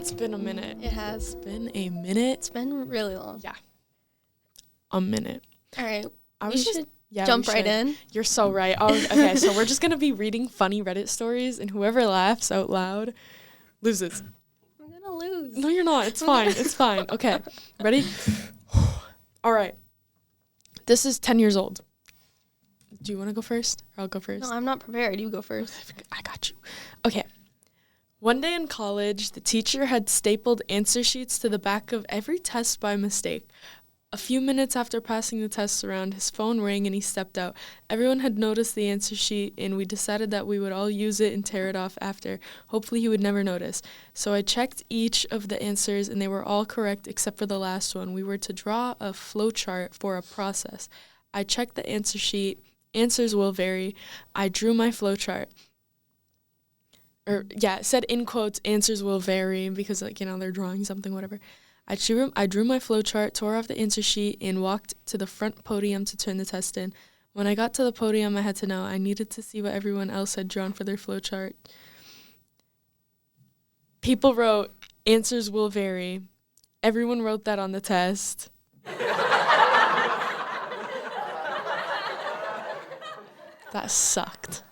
It's been a minute. It has. It's been a minute. It's been really long. Yeah. A minute. All right. We should jump right in. You're so right. Okay, so we're just going to be reading funny Reddit stories, and whoever laughs out loud loses. I'm going to lose. No, you're not. It's fine. It's fine. Okay. Ready? All right. This is 10 years old. Do you want to go first? Or I'll go first. No, I'm not prepared. You go first. I got you. Okay. One day in college, the teacher had stapled answer sheets to the back of every test by mistake. A few minutes after passing the tests around, his phone rang and he stepped out. Everyone had noticed the answer sheet, and we decided that we would all use it and tear it off after. Hopefully he would never notice. So I checked each of the answers, and they were all correct except for the last one. We were to draw a flowchart for a process. I checked the answer sheet. Answers will vary. I drew my flowchart. It said in quotes, answers will vary because, they're drawing something, whatever. I drew my flowchart, tore off the answer sheet, and walked to the front podium to turn the test in. When I got to the podium, I had to know. I needed to see what everyone else had drawn for their flowchart. People wrote, answers will vary. Everyone wrote that on the test. That sucked.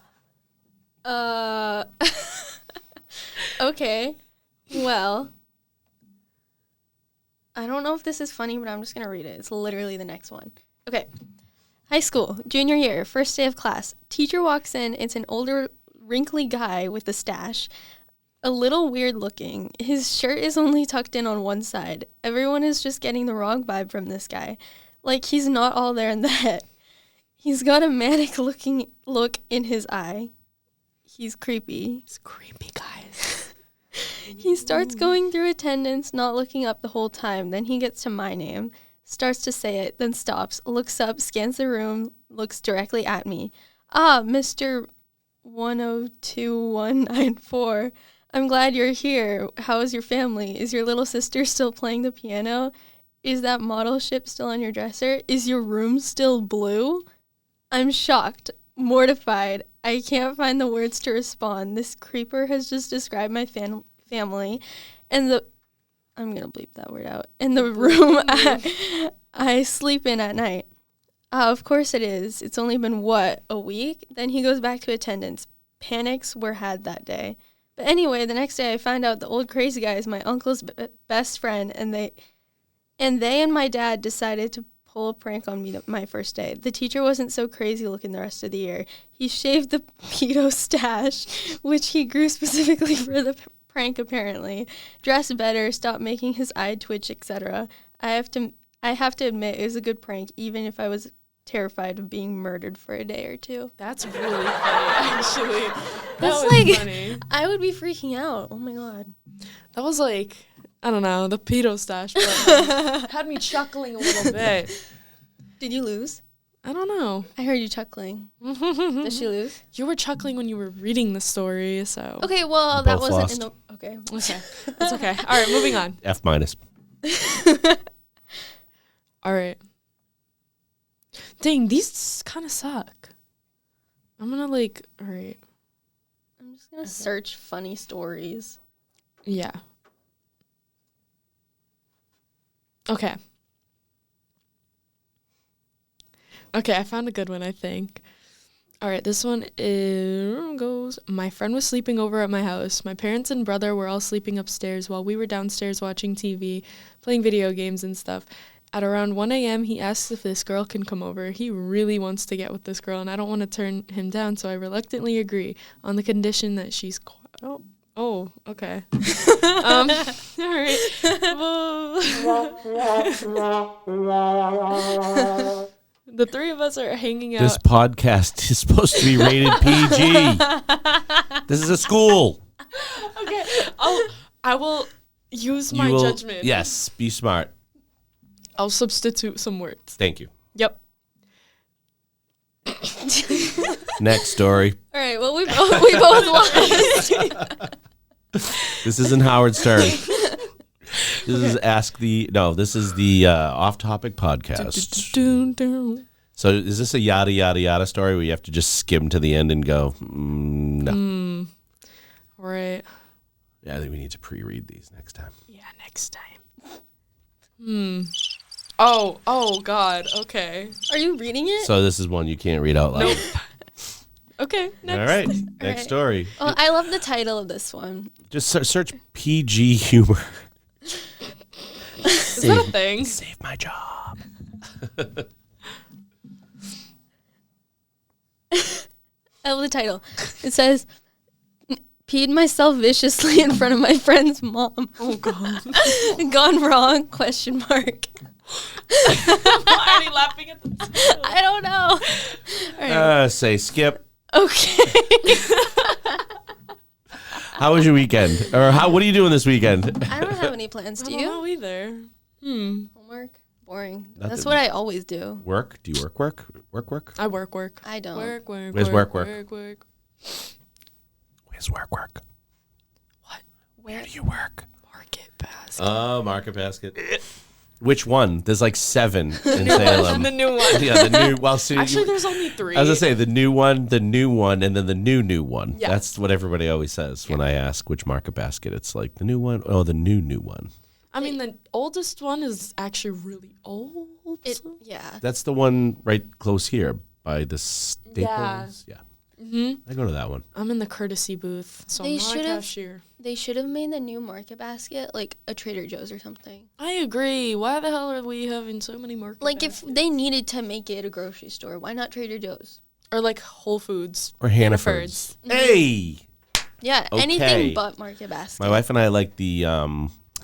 Okay. Well, I don't know if this is funny, but I'm just going to read it. It's literally the next one. Okay. High school, junior year, first day of class. Teacher walks in. It's an older, wrinkly guy with a stash. A little weird looking. His shirt is only tucked in on one side. Everyone is just getting the wrong vibe from this guy. Like, he's not all there in the head. He's got a manic looking look in his eye. He's creepy. He's creepy, guys. He starts going through attendance, not looking up the whole time. Then he gets to my name, starts to say it, then stops, looks up, scans the room, looks directly at me. Ah, Mr. 102194. I'm glad you're here. How is your family? Is your little sister still playing the piano? Is that model ship still on your dresser? Is your room still blue? I'm shocked, mortified. I can't find the words to respond. This creeper has just described my family and I'm going to bleep that word out. In the room I sleep in at night. Of course it is. It's only been, a week? Then he goes back to attendance. Panics were had that day. But anyway, the next day I find out the old crazy guy is my uncle's best friend, and they and my dad decided to pull a prank on me my first day. The teacher wasn't so crazy looking the rest of the year. He shaved the pedo stash, which he grew specifically for the prank apparently. Dressed better, stopped making his eye twitch, etc. I have to admit it was a good prank, even if I was terrified of being murdered for a day or two. That's really funny, actually. That's was funny. I would be freaking out. Oh my god. That was I don't know, the pedo stash part had me chuckling a little bit. Did you lose? I don't know. I heard you chuckling. Did she lose? You were chuckling when you were reading the story, so. Okay, well, that wasn't in the... Okay. Okay. That's okay. All right, moving on. F-. All right. Dang, these kind of suck. I'm going to all right. I'm just going to search funny stories. Yeah. Okay. Okay, I found a good one, I think. All right, this one goes, my friend was sleeping over at my house. My parents and brother were all sleeping upstairs while we were downstairs watching TV, playing video games and stuff. At around 1 a.m., he asks if this girl can come over. He really wants to get with this girl, and I don't want to turn him down, so I reluctantly agree on the condition that she's quiet. Oh, okay. All right. The three of us are hanging out. This podcast is supposed to be rated PG. This is a school. Okay. I will use my judgment. Yes, be smart. I'll substitute some words. Thank you. Yep. Next story. All right, well, we both lost. This isn't Howard's turn. This is the off-topic podcast. So is this a yada, yada, yada story where you have to just skim to the end and go, no? Right. Yeah, I think we need to pre-read these next time. Yeah, next time. Oh, God. Okay. Are you reading it? So this is one you can't read out loud. Nope. Okay, next. All right, next right. story. Oh, I love the title of this one. Just search PG humor. Is that a thing? Save my job. I love the title. It says, peed myself viciously in front of my friend's mom. Oh, God. Gone wrong? Question mark. Why are you laughing at the title? I don't know. All right. Say skip. Okay. How was your weekend? Or what are you doing this weekend? I don't have any plans. Do I don't you? know either. Homework? Boring. Nothing. That's what I always do. Work? Do you work? I work. I don't. Work. Where's work? Work. Where's work? What? Where do you work? Market basket. Oh, Market Basket. Which one? There's like 7 in Salem. The new one. Yeah, the new. Well, Actually, there's only 3. I was gonna say the new one, and then the new one. Yeah. That's what everybody always says when I ask which Market Basket. It's like the new one. Oh, the new one. I mean, the oldest one is actually really old. Yeah. That's the one right close here by the Staples. Yeah. Mm-hmm. I go to that one. I'm in the courtesy booth, so They I'm not a should've- cashier. They should have made the new Market Basket like a Trader Joe's or something. I agree. Why the hell are we having so many market Like baskets? if they needed to make it a grocery store, why not Trader Joe's? Or like Whole Foods. Or Hannaford's. Mm-hmm. Hey! Yeah, Okay. anything but Market Basket. My wife and I like the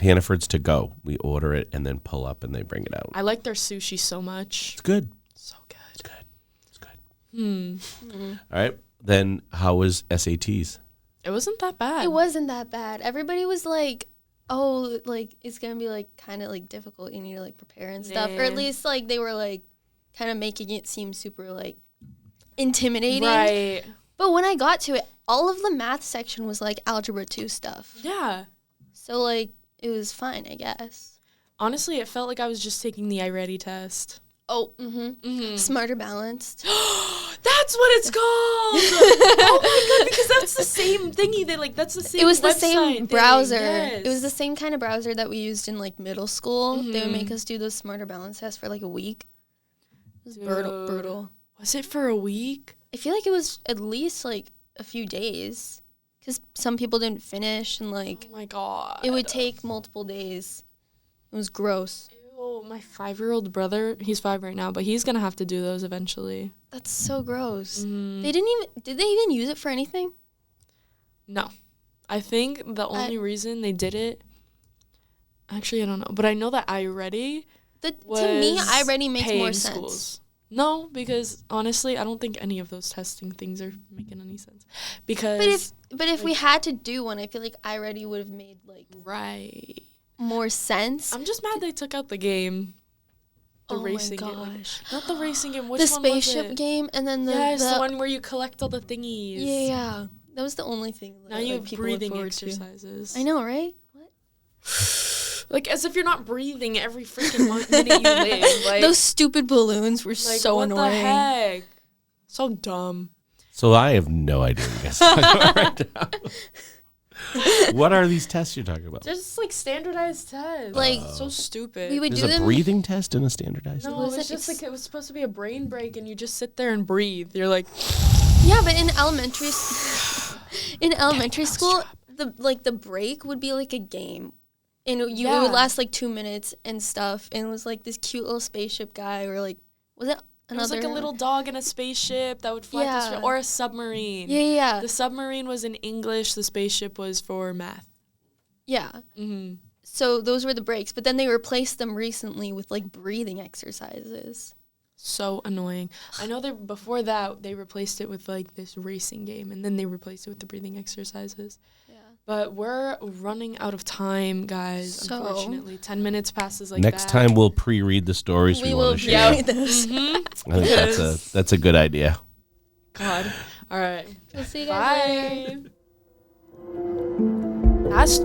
Hannaford's to go. We order it and then pull up and they bring it out. I like their sushi so much. It's good. So good. It's good. Hmm. All right. Then how was SATs? It wasn't that bad. It wasn't that bad. Everybody was like, oh, like it's gonna be like kind of like difficult. You need to like prepare and stuff, or at Nah. least like they were like kind of making it seem super like intimidating. Right. But when I got to it, all of the math section was like algebra 2 stuff. Yeah. So like it was fine, I guess. Honestly, it felt like I was just taking the iReady test. Oh, Smarter Balanced. That's what it's called. Oh my god, because that's the same thingy. That's the same. It was the website same thing. browser. Yes. It was the same kind of browser that we used in like middle school. They would make us do those Smarter Balance tests for like a week. It was Dude. brutal. Was it for a week? I feel like it was at least like a few days because some people didn't finish and like Oh my god. it would take multiple days. It was gross. Ew, my 5-year-old brother, he's 5 right now, but he's gonna have to do those eventually. That's so gross. Mm. Did they even use it for anything? No. I think the only reason they did it, actually I don't know, but I know that iReady To me, I already makes paying more sense. schools. No, because honestly, I don't think any of those testing things are making any sense. Because But if we had to do one, I feel like I already would have made like right. more sense. I'm just mad they took out the game. The Oh racing my game. Like, gosh. not the racing game. Which The one was spaceship it? game and then the Yes, the one where you collect all the thingies. Yeah. That was the only thing that Now you have people look breathing forward to. exercises. I know, right? What? Like, as if you're not breathing every freaking minute you live. Like, Those stupid balloons were like, so what annoying. the heck? So dumb. So I have no idea what you guys are talking about right now. What are these tests you're talking about? Just like standardized tests. Like, so stupid. We would There's do a them. breathing test and a standardized no, test? it was wasn't- just it's- like it was supposed to be a brain break, and you just sit there and breathe. You're like, Yeah, but in elementary school, the break would be like a game. And it Yeah. would last like 2 minutes and stuff. And it was like this cute little spaceship guy or like, was it it was another? like a little dog in a spaceship that would fly through Yeah. space, or a submarine. Yeah. The submarine was in English. The spaceship was for math. Yeah. Mm-hmm. So those were the breaks. But then they replaced them recently with like breathing exercises. So annoying. I know that before that they replaced it with like this racing game, and then they replaced it with the breathing exercises. Yeah. But we're running out of time, guys. So- Unfortunately, 10 minutes passes like Next that. time we'll pre-read the stories we, We will want to share. read those. Mm-hmm. I think that's a good idea. God. All right. We'll see you guys later. Bye. That's